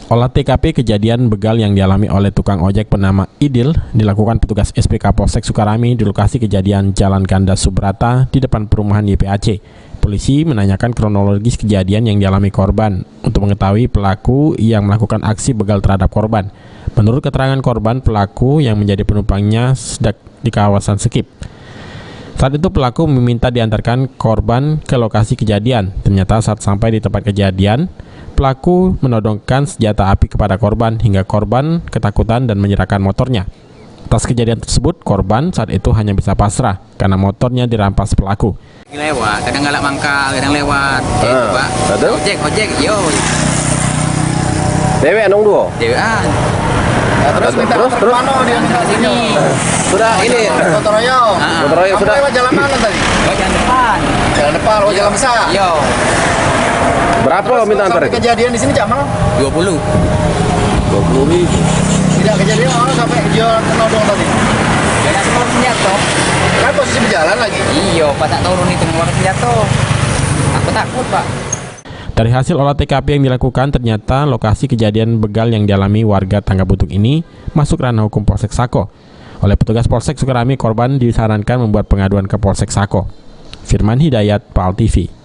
Olah TKP kejadian begal yang dialami oleh tukang ojek bernama Idil dilakukan petugas SPK Polsek Sukarami di lokasi kejadian Jalan Ganda Subrata di depan perumahan YPAC. Polisi menanyakan kronologis kejadian yang dialami korban untuk mengetahui pelaku yang melakukan aksi begal terhadap korban. Menurut keterangan korban, pelaku yang menjadi penumpangnya sedang di kawasan Skip. Saat itu pelaku meminta diantarkan korban ke lokasi kejadian. Ternyata saat sampai di tempat kejadian, pelaku menodongkan senjata api kepada korban hingga korban ketakutan dan menyerahkan motornya. Atas kejadian tersebut, korban saat itu hanya bisa pasrah karena motornya dirampas pelaku. Lewat, kadang galak mangkal, kadang lewat. Ojek, yo. Dewe anong duo? Dewan. Terus Dia minta sini. sudah ini Motor Royong. Motor Royong Kamu sudah. lewat jalan mana tadi? Oh, jalan depan. Jalan depan, oh jalan besar. Yo, Berapa lo minta antar? Sampai kejadian di sini jam mana? 20. 20.000. Tidak kejadian orang sampai jual nodong tadi. Jangan semua senjata. Kan posisi berjalan lagi. Iyo, Pak tak turun itu semua senjata. Aku takut, Pak. Dari hasil olah TKP yang dilakukan, ternyata lokasi kejadian begal yang dialami warga Tangga Butuk ini masuk ranah hukum Polsek Sako. Oleh petugas Polsek Sukarami, korban disarankan membuat pengaduan ke Polsek Sako. Firman Hidayat, PAL TV.